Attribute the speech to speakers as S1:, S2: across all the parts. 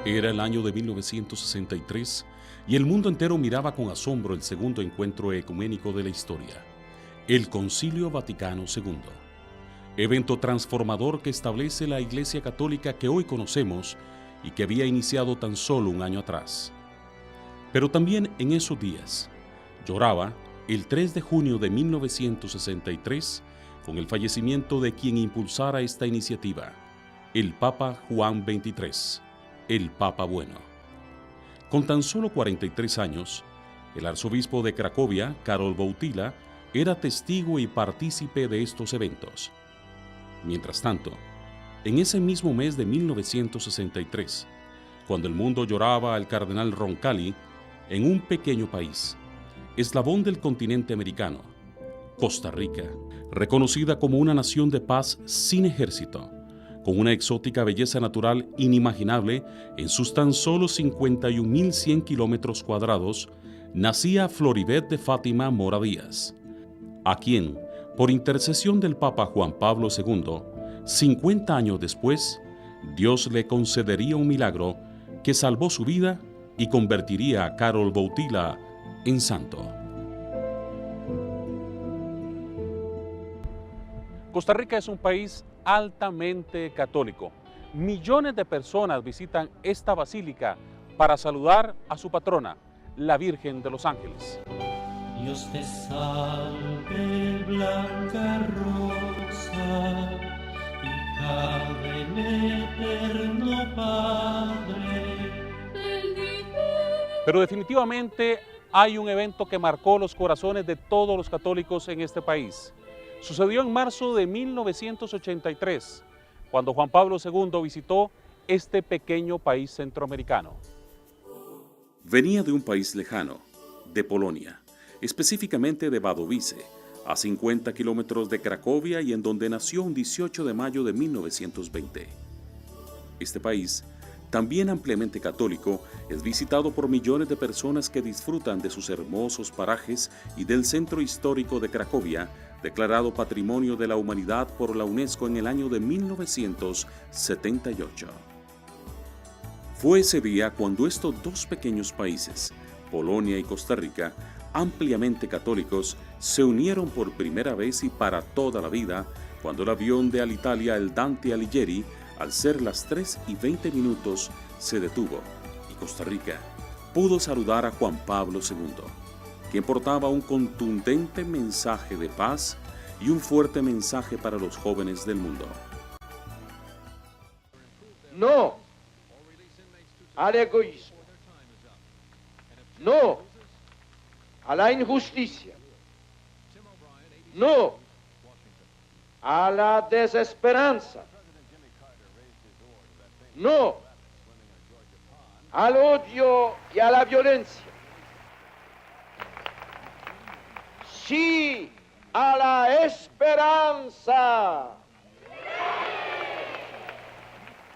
S1: Era el año de 1963 y el mundo entero miraba con asombro el segundo encuentro ecuménico de la historia, el Concilio Vaticano II, evento transformador que establece la Iglesia Católica que hoy conocemos y que había iniciado tan solo un año atrás. Pero también en esos días lloraba el 3 de junio de 1963 con el fallecimiento de quien impulsara esta iniciativa, el Papa Juan XXIII. El Papa Bueno. Con tan solo 43 años, el arzobispo de Cracovia, Karol Wojtyła, era testigo y partícipe de estos eventos. Mientras tanto, en ese mismo mes de 1963, cuando el mundo lloraba al cardenal Roncalli, en un pequeño país, eslabón del continente americano, Costa Rica, reconocida como una nación de paz sin ejército, con una exótica belleza natural inimaginable en sus tan solo 51.100 kilómetros cuadrados, nacía Floribet de Fátima Mora Díaz, a quien, por intercesión del Papa Juan Pablo II, 50 años después, Dios le concedería un milagro que salvó su vida y convertiría a Karol Wojtyła en santo. Costa Rica es un país altamente católico. Millones de personas visitan esta basílica para saludar a su patrona, la Virgen de los Ángeles.
S2: Dios te salve, blanca rosa, hija del eterno Padre.
S1: Pero definitivamente hay un evento que marcó los corazones de todos los católicos en este país. Sucedió en marzo de 1983, cuando Juan Pablo II visitó este pequeño país centroamericano. Venía de un país lejano, de Polonia, específicamente de Wadowice, a 50 kilómetros de Cracovia y en donde nació un 18 de mayo de 1920. Este país, también ampliamente católico, es visitado por millones de personas que disfrutan de sus hermosos parajes y del centro histórico de Cracovia, declarado Patrimonio de la Humanidad por la UNESCO en el año de 1978. Fue ese día cuando estos dos pequeños países, Polonia y Costa Rica, ampliamente católicos, se unieron por primera vez y para toda la vida, cuando el avión de Alitalia, el Dante Alighieri, al ser las 3:20, se detuvo y Costa Rica pudo saludar a Juan Pablo II, quien portaba un contundente mensaje de paz y un fuerte mensaje para los jóvenes del mundo.
S3: No al egoísmo, no a la injusticia, no a la desesperanza, no al odio y a la violencia, sí a la esperanza,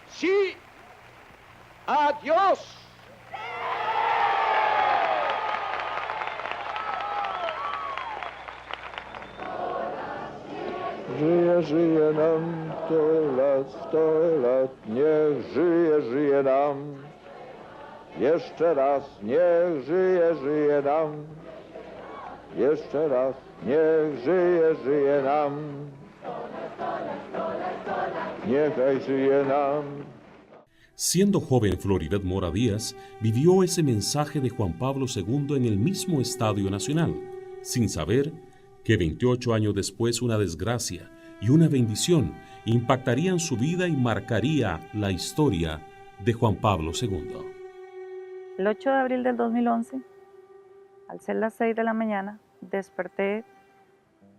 S3: sí a Dios.
S4: Żyje, żyje nam 100 lat, niech żyje, żyje nam. Jeszcze raz, niech żyje, żyje nam. Jeszcze raz, niech żyje, żyje nam. Niechaj żyje nam.
S1: Siendo joven, Floribet Mora Díaz vivió ese mensaje de Juan Pablo II en el mismo Estadio Nacional, sin saber que 28 años después una desgracia y una bendición impactarían su vida y marcaría la historia de Juan Pablo II.
S5: El 8 de abril del 2011, al ser las 6 de la mañana, desperté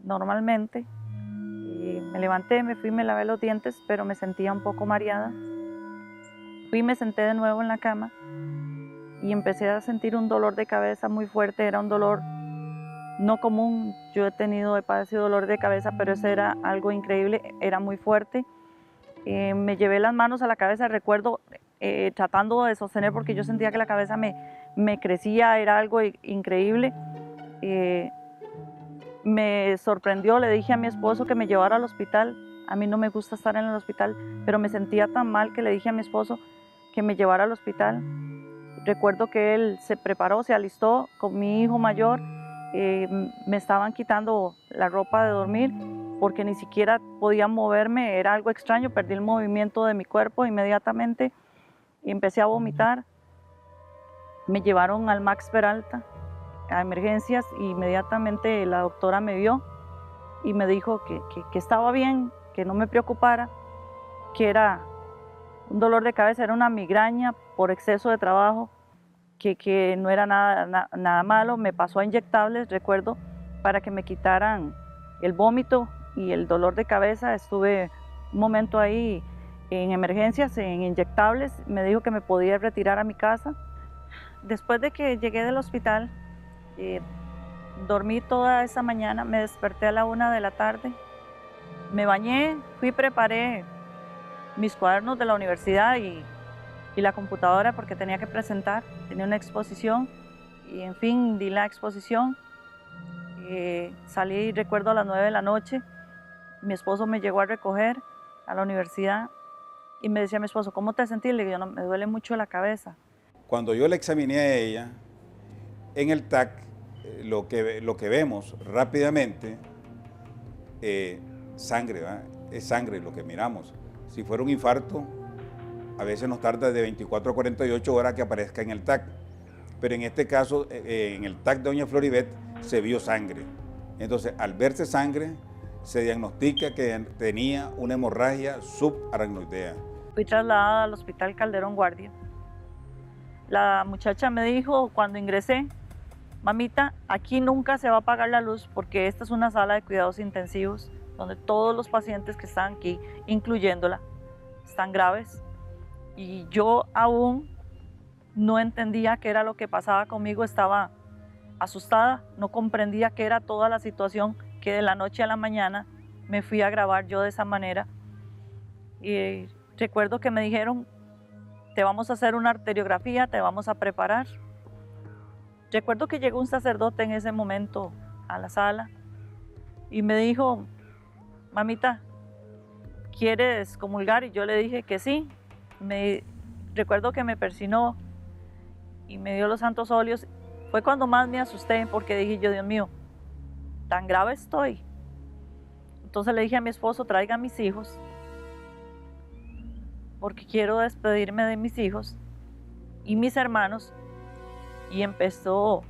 S5: normalmente. Y me levanté, me fui, me lavé los dientes, pero me sentía un poco mareada. Fui y me senté de nuevo en la cama y empecé a sentir un dolor de cabeza muy fuerte. Era un dolor no común. Yo he padecido dolor de cabeza, pero ese era algo increíble, era muy fuerte. Me llevé las manos a la cabeza, recuerdo tratando de sostener porque yo sentía que la cabeza me crecía, era algo increíble. Me sorprendió, le dije a mi esposo que me llevara al hospital. A mí no me gusta estar en el hospital, pero me sentía tan mal que le dije a mi esposo que me llevara al hospital. Recuerdo que él se preparó, se alistó con mi hijo mayor. Me estaban quitando la ropa de dormir porque ni siquiera podía moverme, era algo extraño, perdí el movimiento de mi cuerpo inmediatamente y empecé a vomitar. Me llevaron al Max Peralta a emergencias y inmediatamente la doctora me vio y me dijo que estaba bien, que no me preocupara, que era un dolor de cabeza, era una migraña por exceso de trabajo, que no era nada malo. Me pasó a inyectables, recuerdo, para que me quitaran el vómito y el dolor de cabeza. Estuve un momento ahí en emergencias, en inyectables. Me dijo que me podía retirar a mi casa. Después de que llegué del hospital, dormí toda esa mañana, me desperté a la 1 de la tarde, me bañé, preparé mis cuadernos de la universidad y la computadora porque tenía que presentar, tenía una exposición y en fin, di la exposición. Salí, recuerdo, a las 9 de la noche, mi esposo me llegó a recoger a la universidad y me decía mi esposo, ¿cómo te sentís? Le digo, no, me duele mucho la cabeza.
S6: Cuando yo la examiné a ella, en el TAC, lo que vemos rápidamente, sangre, ¿verdad? Es sangre lo que miramos. Si fuera un infarto, a veces nos tarda de 24 a 48 horas que aparezca en el TAC. Pero en este caso, en el TAC de doña Floribet, se vio sangre. Entonces, al verse sangre, se diagnostica que tenía una hemorragia subaracnoidea.
S5: Fui trasladada al Hospital Calderón Guardia. La muchacha me dijo cuando ingresé, mamita, aquí nunca se va a apagar la luz porque esta es una sala de cuidados intensivos donde todos los pacientes que están aquí, incluyéndola, están graves. Y yo aún no entendía qué era lo que pasaba conmigo, estaba asustada, no comprendía qué era toda la situación, que de la noche a la mañana me fui a grabar yo de esa manera. Y recuerdo que me dijeron, te vamos a hacer una arteriografía, te vamos a preparar. Recuerdo que llegó un sacerdote en ese momento a la sala y me dijo, mamita, ¿quieres comulgar? Y yo le dije que sí. Recuerdo que me persinó y me dio los santos óleos. Fue cuando más me asusté porque dije yo, Dios mío, tan grave estoy. Entonces le dije a mi esposo, traiga a mis hijos porque quiero despedirme de mis hijos y mis hermanos. Y empezó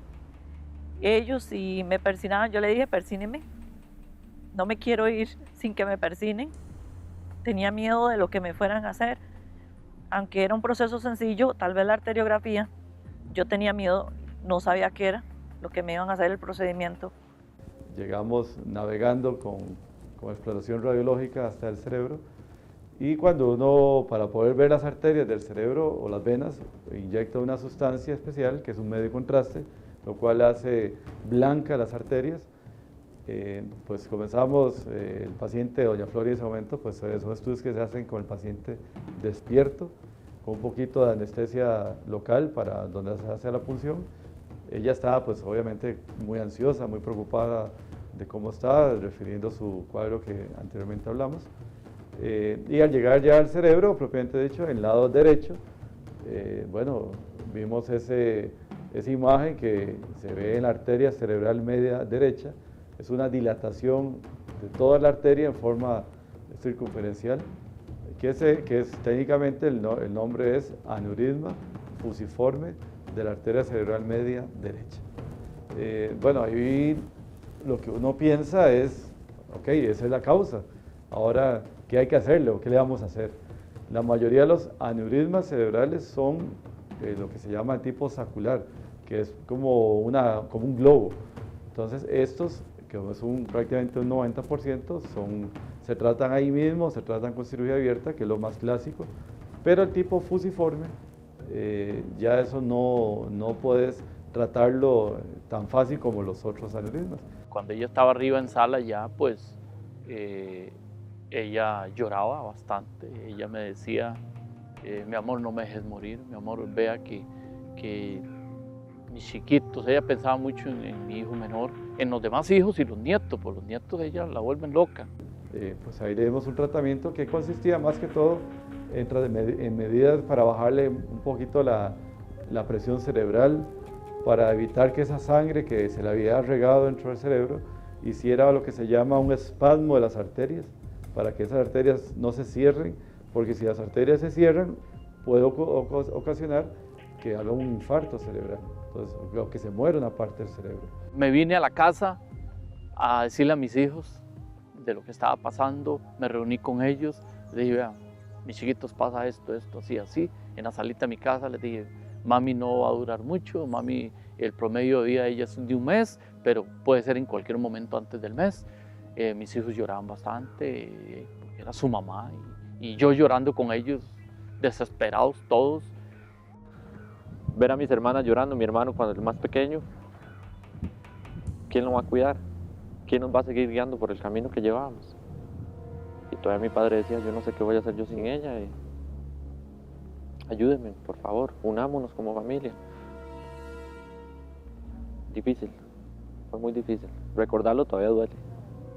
S5: ellos y me persinaban. Yo le dije, persíneme, no me quiero ir sin que me persinen. Tenía miedo de lo que me fueran a hacer. Aunque era un proceso sencillo, tal vez la arteriografía, yo tenía miedo, no sabía qué era lo que me iban a hacer el procedimiento.
S7: Llegamos navegando con exploración radiológica hasta el cerebro y cuando uno, para poder ver las arterias del cerebro o las venas, inyecta una sustancia especial que es un medio de contraste, lo cual hace blanca las arterias. Pues comenzamos, el paciente, doña Flori en ese momento, pues son estudios que se hacen con el paciente despierto, con un poquito de anestesia local para donde se hace la punción. Ella estaba pues obviamente muy ansiosa, muy preocupada de cómo estaba, refiriendo su cuadro que anteriormente hablamos. Y al llegar ya al cerebro, propiamente dicho, en el lado derecho, bueno, vimos esa imagen que se ve en la arteria cerebral media derecha. Es una dilatación de toda la arteria en forma circunferencial, que es técnicamente el nombre es aneurisma fusiforme de la arteria cerebral media derecha. Bueno, ahí lo que uno piensa es, ok, esa es la causa. Ahora, ¿qué hay que hacerle o qué le vamos a hacer? La mayoría de los aneurismas cerebrales son lo que se llama tipo sacular, que es como un globo. Entonces, estos, que son prácticamente un 90%, se tratan ahí mismo, se tratan con cirugía abierta, que es lo más clásico, pero el tipo fusiforme ya eso no puedes tratarlo tan fácil como los otros aneurismas.
S8: Cuando ella estaba arriba en sala ya, pues ella lloraba bastante. Ella me decía, mi amor, no me dejes morir, mi amor, vea que mis chiquitos, ella pensaba mucho en mi hijo menor, en los demás hijos y los nietos, pues los nietos de ella la vuelven loca.
S7: Pues ahí le dimos un tratamiento que consistía más que todo en medidas para bajarle un poquito la presión cerebral, para evitar que esa sangre que se le había regado dentro del cerebro hiciera lo que se llama un espasmo de las arterias, para que esas arterias no se cierren, porque si las arterias se cierran puede ocasionar que haga un infarto cerebral, entonces, o que se muera una parte del cerebro.
S8: Me vine a la casa a decirle a mis hijos de lo que estaba pasando, me reuní con ellos, les dije, vean, mis chiquitos pasa esto, así, así. En la salita de mi casa les dije, mami no va a durar mucho, mami el promedio de vida de ella es de un mes, pero puede ser en cualquier momento antes del mes. Mis hijos lloraban bastante, porque era su mamá, y yo llorando con ellos, desesperados todos.
S9: Ver a mis hermanas llorando, mi hermano cuando es más pequeño, ¿quién lo va a cuidar? ¿Quién nos va a seguir guiando por el camino que llevábamos? Y todavía mi padre decía, yo no sé qué voy a hacer yo sin ella. Ayúdenme, por favor, unámonos como familia. Difícil, fue muy difícil. Recordarlo todavía duele,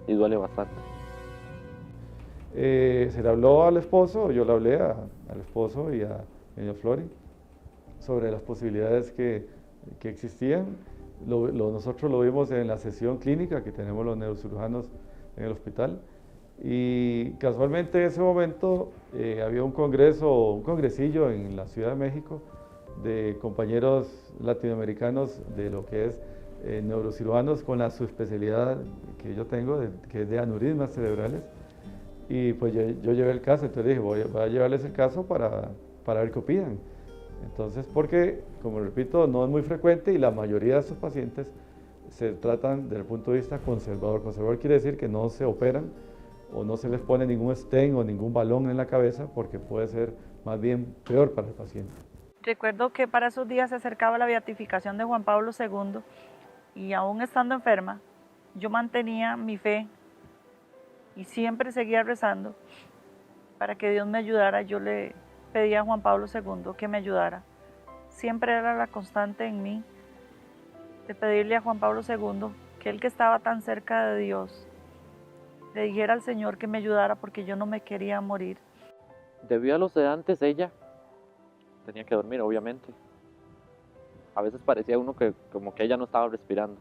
S9: y duele bastante.
S7: Se le habló al esposo, yo le hablé al esposo y a doña Flori sobre las posibilidades que existían. Nosotros lo vimos en la sesión clínica que tenemos los neurocirujanos en el hospital, y casualmente en ese momento había un congresillo en la Ciudad de México de compañeros latinoamericanos de lo que es neurocirujanos con la subespecialidad que yo tengo, que es de aneurismas cerebrales, y pues yo llevé el caso, entonces dije, voy a llevarles el caso para ver qué opinan. Entonces, porque, como repito, no es muy frecuente y la mayoría de estos pacientes se tratan desde el punto de vista conservador. Conservador quiere decir que no se operan o no se les pone ningún stent o ningún balón en la cabeza, porque puede ser más bien peor para el paciente.
S5: Recuerdo que para esos días se acercaba la beatificación de Juan Pablo II y aún estando enferma, yo mantenía mi fe y siempre seguía rezando para que Dios me ayudara. Yo le pedía a Juan Pablo II que me ayudara. Siempre era la constante en mí de pedirle a Juan Pablo II que él, que estaba tan cerca de Dios, le dijera al Señor que me ayudara, porque yo no me quería morir.
S9: Debido a los sedantes, ella tenía que dormir, obviamente. A veces parecía uno que como que ella no estaba respirando.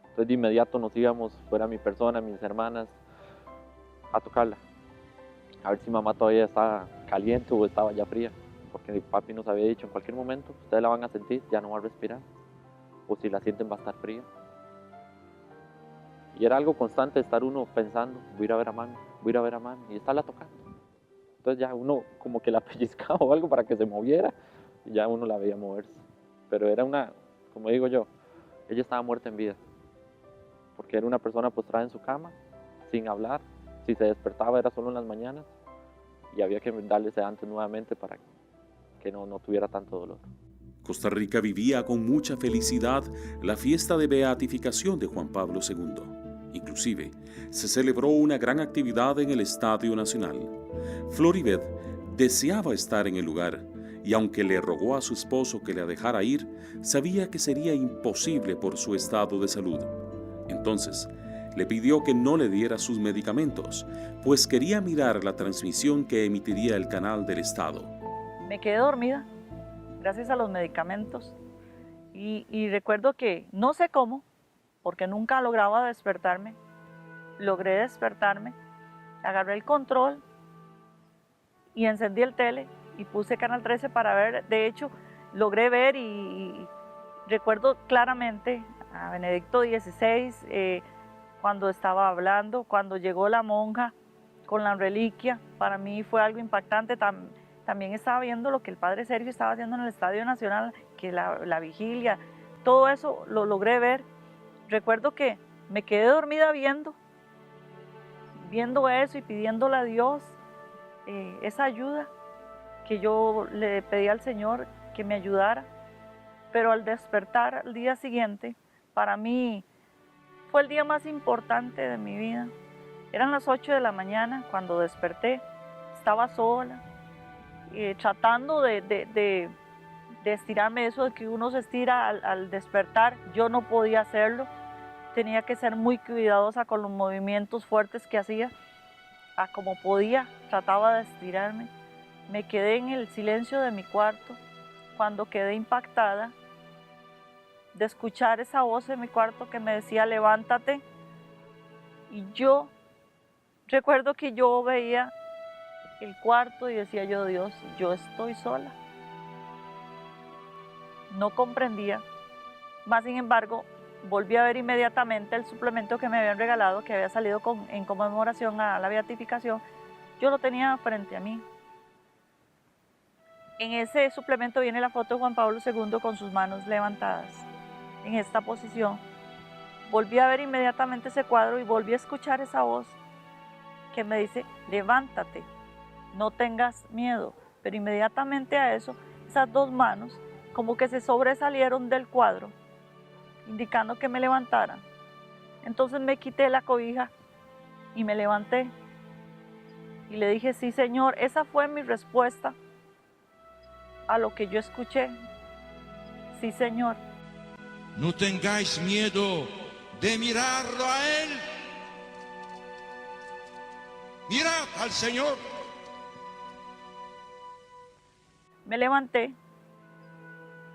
S9: Entonces de inmediato nos íbamos, fuera mi persona, mis hermanas, a tocarla. A ver si mamá todavía estaba caliente o estaba ya fría. Porque mi papi nos había dicho, en cualquier momento ustedes la van a sentir, ya no va a respirar. O si la sienten va a estar fría. Y era algo constante de estar uno pensando, voy a ir a ver a mami, voy a ir a ver a mami, y estarla tocando. Entonces ya uno como que la pellizcaba o algo para que se moviera, y ya uno la veía moverse. Pero era una, como digo yo, ella estaba muerta en vida. Porque era una persona postrada en su cama, sin hablar. Si se despertaba era solo en las mañanas, y había que darle sedantes nuevamente para que no tuviera tanto dolor.
S1: Costa Rica vivía con mucha felicidad la fiesta de beatificación de Juan Pablo II. Inclusive, se celebró una gran actividad en el Estadio Nacional. Floribet deseaba estar en el lugar, y aunque le rogó a su esposo que la dejara ir, sabía que sería imposible por su estado de salud. Entonces, le pidió que no le diera sus medicamentos, pues quería mirar la transmisión que emitiría el canal del Estado.
S5: Me quedé dormida gracias a los medicamentos, y recuerdo que no sé cómo, porque nunca lograba despertarme, logré despertarme, agarré el control y encendí el tele y puse Canal 13 para ver. De hecho, logré ver y recuerdo claramente a Benedicto XVI cuando estaba hablando, cuando llegó la monja con la reliquia. Para mí fue algo impactante. También estaba viendo lo que el padre Sergio estaba haciendo en el Estadio Nacional, que la vigilia, todo eso lo logré ver. Recuerdo que me quedé dormida viendo eso y pidiéndole a Dios esa ayuda. que yo le pedí al Señor que me ayudara, pero al despertar al día siguiente, para mí fue el día más importante de mi vida. Eran las 8 de la mañana cuando desperté, estaba sola, tratando de estirarme, eso de que uno se estira al despertar. Yo no podía hacerlo, tenía que ser muy cuidadosa con los movimientos fuertes que hacía. Como podía, trataba de estirarme. Me quedé en el silencio de mi cuarto cuando quedé impactada de escuchar esa voz en mi cuarto que me decía, levántate. Y yo recuerdo que yo veía el cuarto y decía yo, Dios, yo estoy sola. No comprendía. Más sin embargo, volví a ver inmediatamente el suplemento que me habían regalado, que había salido en conmemoración a la beatificación. Yo lo tenía frente a mí. En ese suplemento viene la foto de Juan Pablo II con sus manos levantadas, en esta posición. Volví a ver inmediatamente ese cuadro y volví a escuchar esa voz que me dice, levántate, no tengas miedo. Pero inmediatamente a eso, esas dos manos como que se sobresalieron del cuadro, indicando que me levantara. Entonces me quité la cobija y me levanté. Y le dije, sí, Señor, esa fue mi respuesta a lo que yo escuché. Sí, Señor.
S10: No tengáis miedo de mirarlo a Él. Mirad al Señor.
S5: Me levanté,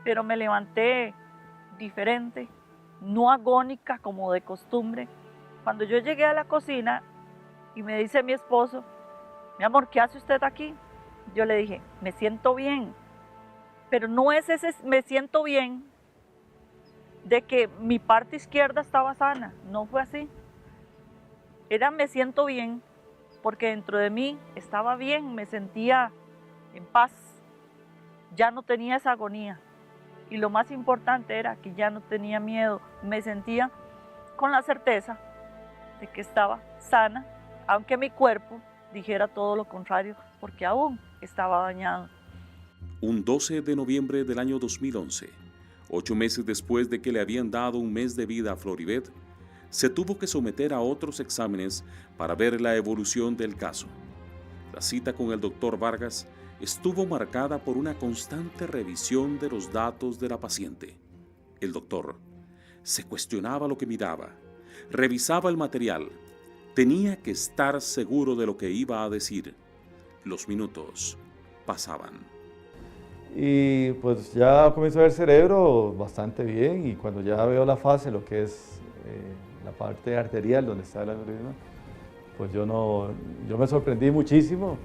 S5: pero me levanté diferente, no agónica como de costumbre. Cuando yo llegué a la cocina y me dice mi esposo, mi amor, ¿qué hace usted aquí? Yo le dije, me siento bien, pero no es ese me siento bien de que mi parte izquierda estaba sana, no fue así. Era me siento bien porque dentro de mí estaba bien, me sentía en paz, ya no tenía esa agonía. Y lo más importante era que ya no tenía miedo, me sentía con la certeza de que estaba sana, aunque mi cuerpo dijera todo lo contrario, porque aún estaba dañado.
S1: Un 12 de noviembre del año 2011, 8 meses después de que le habían dado un mes de vida a Floribet, se tuvo que someter a otros exámenes para ver la evolución del caso. La cita con el doctor Vargas estuvo marcada por una constante revisión de los datos de la paciente. El doctor se cuestionaba lo que miraba, revisaba el material, tenía que estar seguro de lo que iba a decir. Los minutos pasaban.
S7: Y pues ya comienzo a ver el cerebro bastante bien, y cuando ya veo la fase, lo que es la parte arterial donde está el aneurisma, pues yo me sorprendí muchísimo.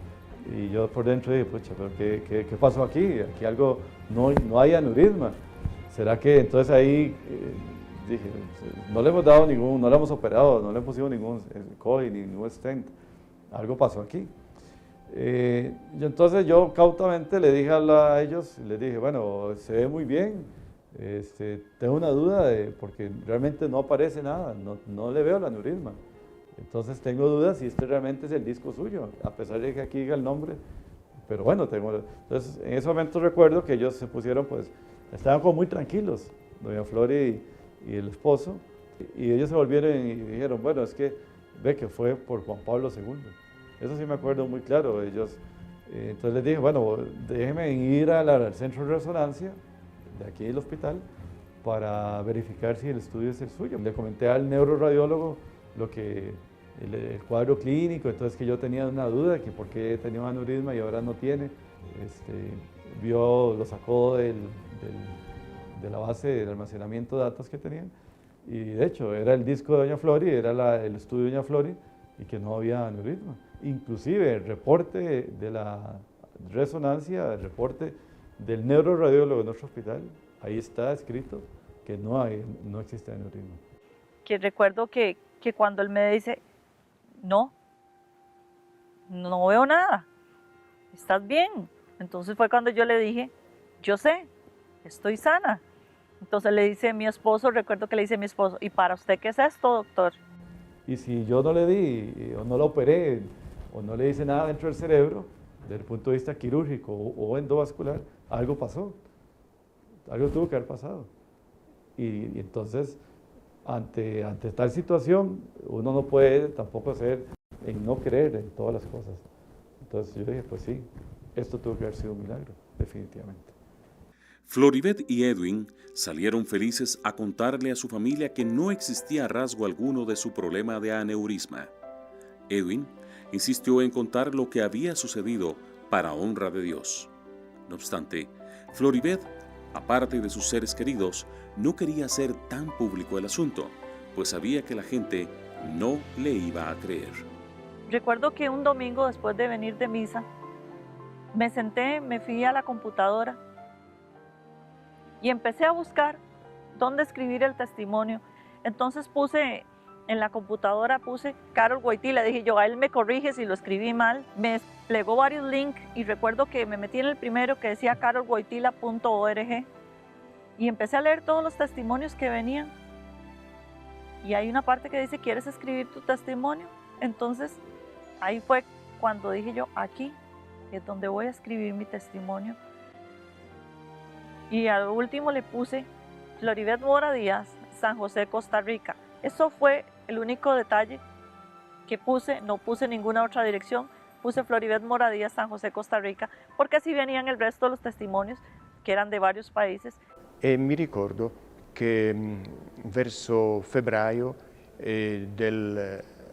S7: Y yo por dentro dije, pucha, pero ¿qué pasó aquí? Aquí algo, no hay aneurisma. ¿Será que entonces ahí dije, no le hemos dado no le hemos operado, no le hemos puesto ningún COI, ningún stent? Algo pasó aquí. Entonces yo cautamente le dije a ellos, les dije, bueno, se ve muy bien, tengo una duda porque realmente no aparece nada, no le veo el aneurisma. Entonces tengo dudas si este realmente es el disco suyo, a pesar de que aquí diga el nombre. Pero bueno, entonces en ese momento recuerdo que ellos se pusieron, pues, estaban como muy tranquilos, doña Flori y el esposo, y ellos se volvieron y dijeron, bueno, es que ve que fue por Juan Pablo II. Eso sí me acuerdo muy claro. Ellos, entonces les dije, bueno, déjenme ir al centro de resonancia de aquí del hospital para verificar si el estudio es el suyo. Le comenté al neuroradiólogo el cuadro clínico, entonces que yo tenía una duda, que por qué tenía un aneurisma y ahora no tiene. Lo sacó de la base del almacenamiento de datos que tenían, y de hecho era el disco de doña Flori, era el estudio de doña Flori, y que no había aneurisma. Inclusive el reporte de la resonancia, el reporte del neuroradiólogo de nuestro hospital, ahí está escrito que no existe aneurisma.
S5: Que recuerdo que cuando él me dice, no veo nada, ¿estás bien? Entonces fue cuando yo le dije, yo sé, estoy sana. Entonces le dice mi esposo, recuerdo que le dice mi esposo, ¿y para usted qué es esto, doctor?
S7: Y si yo no le di, o no lo operé, o no le hice nada dentro del cerebro, desde el punto de vista quirúrgico o endovascular, algo pasó, algo tuvo que haber pasado. Y entonces, ante tal situación, uno no puede tampoco ser en no creer en todas las cosas. Entonces yo dije, pues sí, esto tuvo que haber sido un milagro, definitivamente.
S1: Floribet y Edwin salieron felices a contarle a su familia que no existía rasgo alguno de su problema de aneurisma. Edwin insistió en contar lo que había sucedido para honra de Dios. No obstante, Floribet, aparte de sus seres queridos, no quería hacer tan público el asunto, pues sabía que la gente no le iba a creer.
S5: Recuerdo que un domingo después de venir de misa, me senté, me fui a la computadora y empecé a buscar dónde escribir el testimonio. Entonces puse en la computadora, puse Carol Wojtyla, dije yo, a él me corrige si lo escribí mal. Me desplegó varios links y recuerdo que me metí en el primero que decía carolwojtyla.org y empecé a leer todos los testimonios que venían. Y hay una parte que dice, ¿quieres escribir tu testimonio? Entonces ahí fue cuando dije yo, aquí es donde voy a escribir mi testimonio. Y al último le puse Floribet Mora Díaz, San José, Costa Rica. Eso fue el único detalle que puse, no puse ninguna otra dirección, puse Floribet Mora Díaz, San José, Costa Rica, porque así venían el resto de los testimonios, que eran de varios países.
S11: E mi ricordo che verso febbraio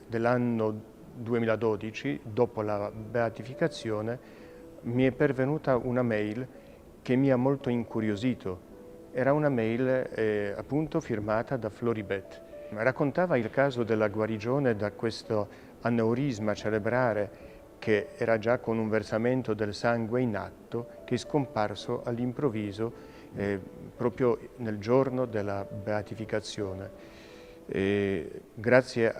S11: dell'anno 2012, dopo la beatificazione, mi è pervenuta una mail che mi ha molto incuriosito. Era una mail appunto firmata da Floribet. Raccontava il caso della guarigione da questo aneurisma cerebrale che era già con un versamento del sangue in atto, che è scomparso all'improvviso proprio nel giorno della beatificazione. Grazie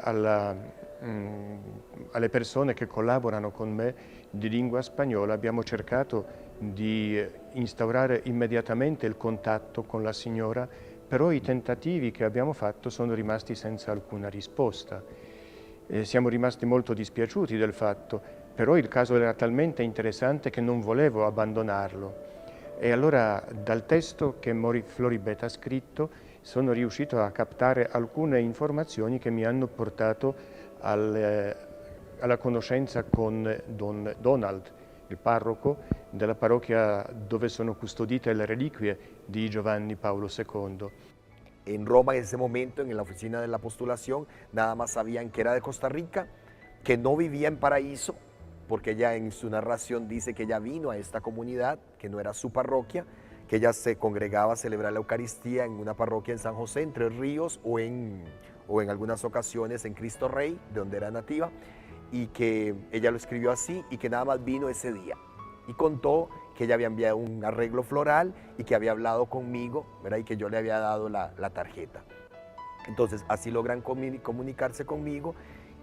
S11: alle persone che collaborano con me di lingua spagnola abbiamo cercato di instaurare immediatamente il contatto con la signora, però i tentativi che abbiamo fatto sono rimasti senza alcuna risposta. Siamo rimasti molto dispiaciuti del fatto, però il caso era talmente interessante che non volevo abbandonarlo. E allora dal testo che Floribet ha scritto sono riuscito a captare alcune informazioni che mi hanno portato alla conoscenza con Don Donald, il parroco della parroquia dove sono custodite le reliquie di Giovanni Paolo II.
S12: En Roma, en ese momento, en la oficina de la postulación, nada más sabían que era de Costa Rica, que no vivía en Paraíso, porque ella en su narración dice que ella vino a esta comunidad, que no era su parroquia, que ella se congregaba a celebrar la Eucaristía en una parroquia en San José, Entre Ríos, o en algunas ocasiones en Cristo Rey, de donde era nativa, y que ella lo escribió así y que nada más vino ese día. Y contó que ella había enviado un arreglo floral y que había hablado conmigo, ¿verdad? Y que yo le había dado la tarjeta. Entonces así logran comunicarse conmigo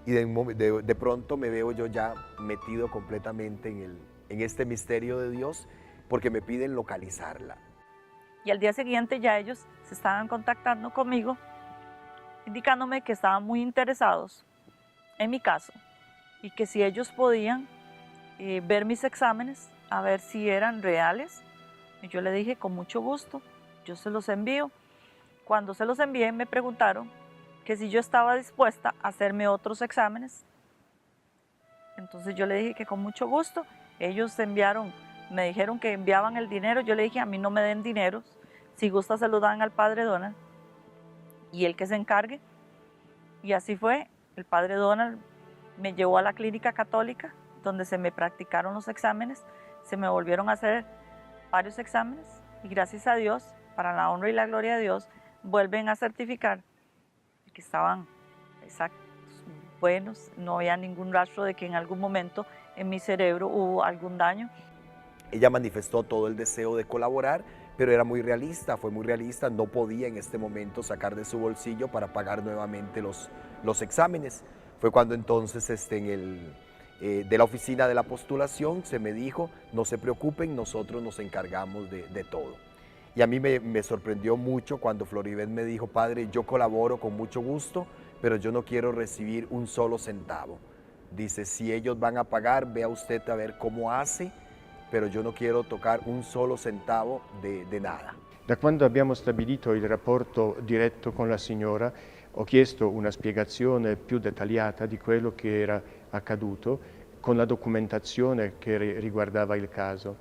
S12: y de pronto me veo yo ya metido completamente en este misterio de Dios porque me piden localizarla.
S5: Y al día siguiente ya ellos se estaban contactando conmigo, indicándome que estaban muy interesados en mi caso y que si ellos podían ver mis exámenes, a ver si eran reales. Y yo le dije, con mucho gusto, yo se los envío. Cuando se los envié me preguntaron que si yo estaba dispuesta a hacerme otros exámenes. Entonces yo le dije que con mucho gusto. Ellos me dijeron que enviaban el dinero. Yo le dije, a mí no me den dinero, si gusta se lo dan al padre Donald y él que se encargue. Y así fue, el padre Donald me llevó a la clínica católica donde se me practicaron los exámenes, se me volvieron a hacer varios exámenes y gracias a Dios, para la honra y la gloria de Dios, vuelven a certificar que estaban exactos, buenos, no había ningún rastro de que en algún momento en mi cerebro hubo algún daño.
S12: Ella manifestó todo el deseo de colaborar, pero era muy realista, fue muy realista, no podía en este momento sacar de su bolsillo para pagar nuevamente los exámenes. Fue cuando entonces de la oficina de la postulación se me dijo, no se preocupen, nosotros nos encargamos de todo. Y a mí me sorprendió mucho cuando Floribet me dijo, padre, yo colaboro con mucho gusto, pero yo no quiero recibir un solo centavo. Dice, si ellos van a pagar, vea usted a ver cómo hace, pero yo no quiero tocar un solo centavo de nada.
S11: Da quando abbiamo stabilito il rapporto diretto con la signora, ho chiesto una spiegazione più dettagliata di quello che era accaduto, con la documentazione che riguardava il caso.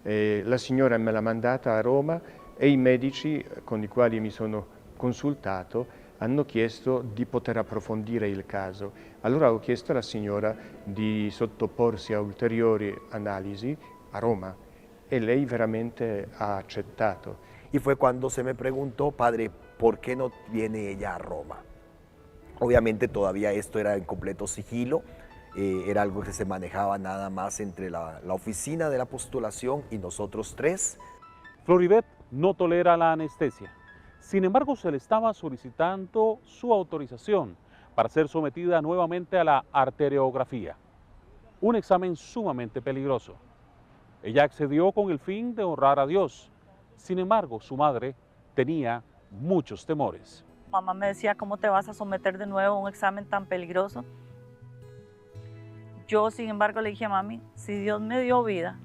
S11: La signora me l'ha mandata a Roma e i medici con i quali mi sono consultato hanno chiesto di poter approfondire il caso. Allora ho chiesto alla signora di sottoporsi a ulteriori analisi a Roma e lei veramente ha accettato.
S12: Y fue cuando se me preguntó, padre, ¿por qué no viene ella a Roma? Obviamente todavía esto era en completo sigilo, era algo que se manejaba nada más entre la oficina de la postulación y nosotros tres.
S1: Floribet no tolera la anestesia. Sin embargo, se le estaba solicitando su autorización para ser sometida nuevamente a la arteriografía, un examen sumamente peligroso. Ella accedió con el fin de honrar a Dios. Sin embargo, su madre tenía muchos temores.
S5: Mamá me decía, ¿cómo te vas a someter de nuevo a un examen tan peligroso? Yo, sin embargo, le dije a mami, si Dios me dio vida,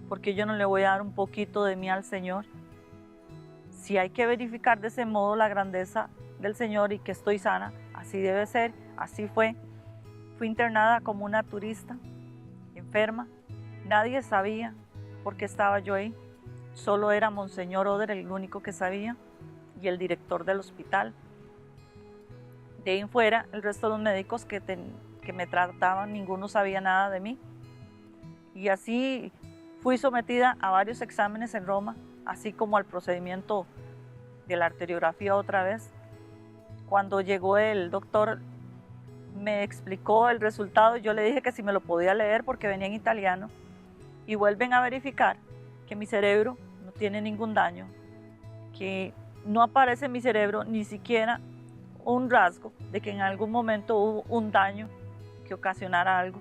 S5: ¿por qué yo no le voy a dar un poquito de mí al Señor? Si hay que verificar de ese modo la grandeza del Señor y que estoy sana, así debe ser, así fue. Fui internada como una turista, enferma. Nadie sabía por qué estaba yo ahí. Solo era Monseñor Oder el único que sabía y el director del hospital. De ahí en fuera, el resto de los médicos que me trataban, ninguno sabía nada de mí. Y así fui sometida a varios exámenes en Roma, así como al procedimiento de la arteriografía otra vez. Cuando llegó el doctor, me explicó el resultado y yo le dije que si me lo podía leer porque venía en italiano. Y vuelven a verificar que mi cerebro no tiene ningún daño, que no aparece en mi cerebro ni siquiera un rasgo de que en algún momento hubo un daño che ocasionara algo.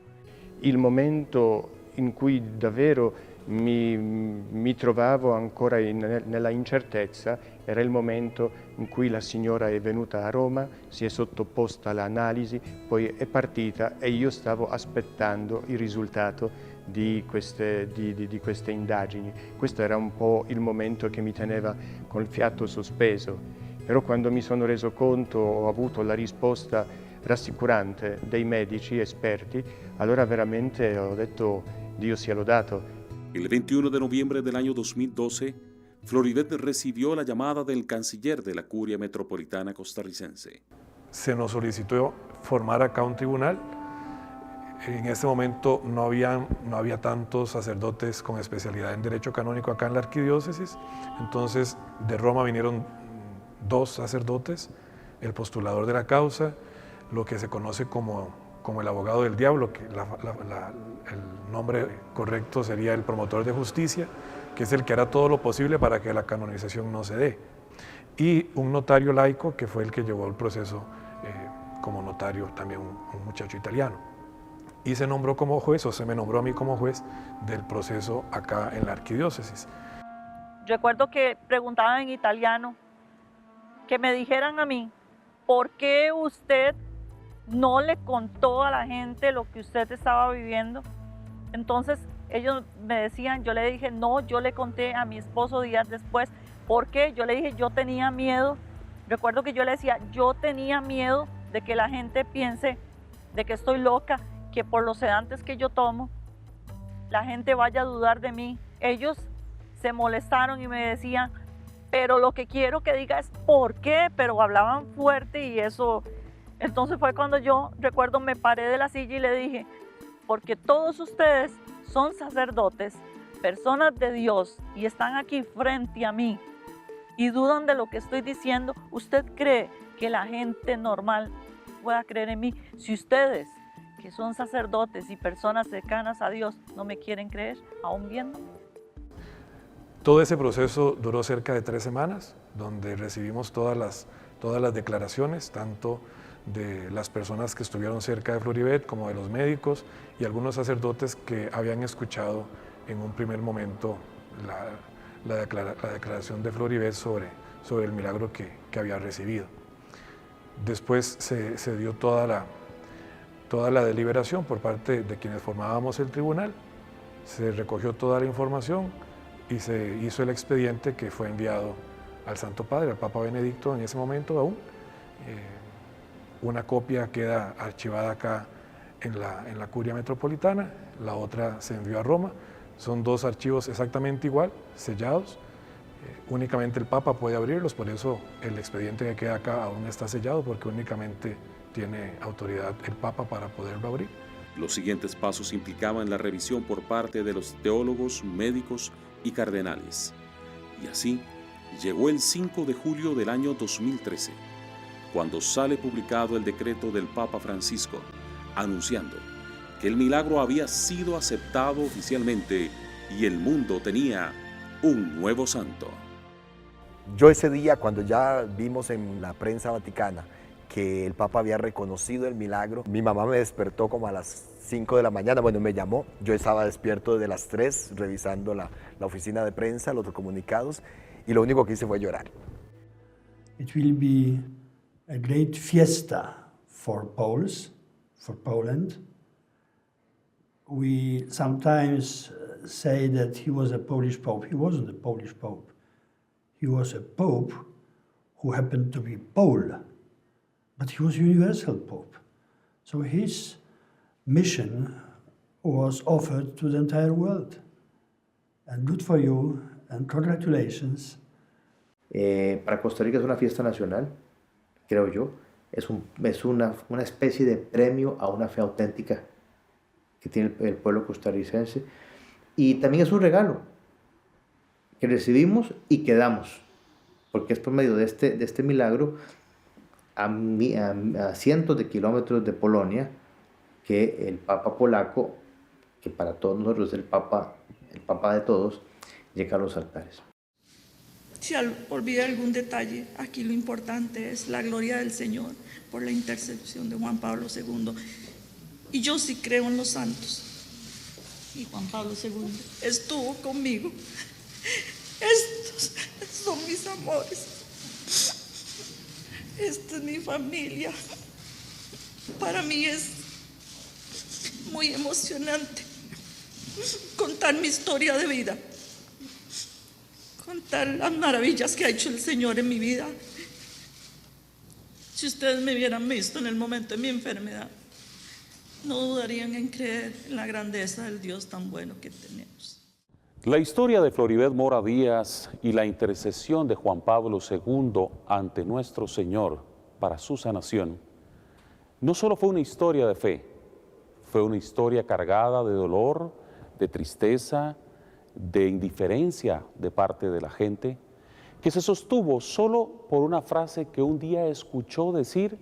S11: Il momento in cui davvero mi trovavo ancora nella incertezza era il momento in cui la signora è venuta a Roma, si è sottoposta all'analisi, poi è partita e io stavo aspettando il risultato di queste indagini. Questo era un po' il momento che mi teneva col fiato sospeso, però quando mi sono reso conto, ho avuto la risposta rassicurante dei medici esperti, allora veramente ho detto Dio sia lodato.
S1: El 21 de noviembre del año 2012, Floribet recibió la llamada del canciller de la Curia Metropolitana Costarricense.
S13: Se nos solicitó formar acá un tribunal. En este momento no había tantos sacerdotes con especialidad en derecho canónico acá en la arquidiócesis, entonces de Roma vinieron 2 sacerdotes, el postulador de la causa, lo que se conoce como el abogado del diablo, que el nombre correcto sería el promotor de justicia, que es el que hará todo lo posible para que la canonización no se dé, y un notario laico, que fue el que llevó el proceso como notario, también un muchacho italiano. Y se nombró como juez, o se me nombró a mí como juez del proceso acá en la arquidiócesis.
S5: Recuerdo que preguntaban en italiano, que me dijeran a mí, ¿por qué usted no le contó a la gente lo que usted estaba viviendo? Entonces ellos me decían, yo le dije, no, yo le conté a mi esposo días después. ¿Por qué? Yo le dije, yo tenía miedo. Recuerdo que yo le decía, yo tenía miedo de que la gente piense de que estoy loca, que por los sedantes que yo tomo, la gente vaya a dudar de mí. Ellos se molestaron y me decían, pero lo que quiero que diga es ¿por qué? Pero hablaban fuerte y eso. Entonces fue cuando yo, recuerdo, me paré de la silla y le dije, porque todos ustedes son sacerdotes, personas de Dios, y están aquí frente a mí y dudan de lo que estoy diciendo. ¿Usted cree que la gente normal pueda creer en mí? Si ustedes, que son sacerdotes y personas cercanas a Dios, no me quieren creer, aún viéndome.
S13: Todo ese proceso duró cerca de 3 semanas, donde recibimos todas las declaraciones, tanto de las personas que estuvieron cerca de Floribet como de los médicos y algunos sacerdotes que habían escuchado en un primer momento la declaración de Floribet sobre el milagro que había recibido. Después se dio toda toda la deliberación por parte de quienes formábamos el tribunal, se recogió toda la información y se hizo el expediente que fue enviado al Santo Padre, al Papa Benedicto en ese momento aún. Una copia queda archivada acá en la Curia Metropolitana, la otra se envió a Roma. Son dos archivos exactamente igual, sellados. Únicamente el Papa puede abrirlos, por eso el expediente que queda acá aún está sellado, porque únicamente tiene autoridad el Papa para poderlo abrir.
S1: Los siguientes pasos implicaban la revisión por parte de los teólogos, médicos y cardenales. Y así llegó el 5 de julio del año 2013, cuando sale publicado el decreto del Papa Francisco, anunciando que el milagro había sido aceptado oficialmente y el mundo tenía un nuevo santo.
S12: Yo ese día, cuando ya vimos en la prensa vaticana que el Papa había reconocido el milagro, mi mamá me despertó como a las 5 de la mañana, bueno, me llamó, yo estaba despierto desde las 3 revisando la oficina de prensa, los comunicados, y lo único que hice fue llorar.
S14: It will be a great fiesta for Poles, for Poland. We sometimes say that he was a Polish Pope. He wasn't a Polish Pope. He was a Pope who happened to be Pole, but he was a universal Pope. So his mission was offered to the entire world. And good for you, and congratulations.
S15: Para Costa Rica es una fiesta nacional, creo yo. Es una especie de premio a una fe auténtica que tiene el pueblo costarricense. Y también es un regalo que recibimos y que damos, porque es por medio de este milagro a cientos de kilómetros de Polonia que el Papa polaco, que para todos nosotros es el Papa de todos, llega a los altares.
S16: Si olvidé algún detalle, aquí lo importante es la gloria del Señor por la intercesión de Juan Pablo II. Y yo sí creo en los santos. Y Juan Pablo II estuvo conmigo. Estos son mis amores. Esta es mi familia. Para mí es muy emocionante contar mi historia de vida, contar las maravillas que ha hecho el Señor en mi vida. Si ustedes me hubieran visto en el momento de mi enfermedad, no dudarían en creer en la grandeza del Dios tan bueno que tenemos.
S1: La historia de Floribet Mora Díaz y la intercesión de Juan Pablo II ante nuestro Señor para su sanación no solo fue una historia de fe, fue una historia cargada de dolor, de tristeza, de indiferencia de parte de la gente, que se sostuvo solo por una frase que un día escuchó decir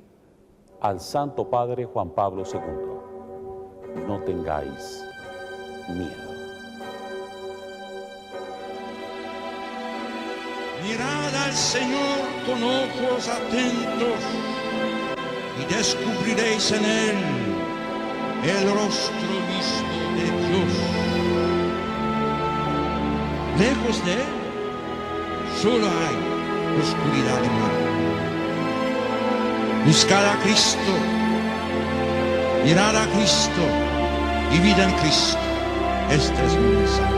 S1: al Santo Padre Juan Pablo II: no tengáis miedo.
S10: Mirad al Señor con ojos atentos y descubriréis en Él el rostro mismo de Dios. Lejos de Él solo hay oscuridad y mal. Buscad a Cristo, mirad a Cristo y vida en Cristo. Este es mi mensaje.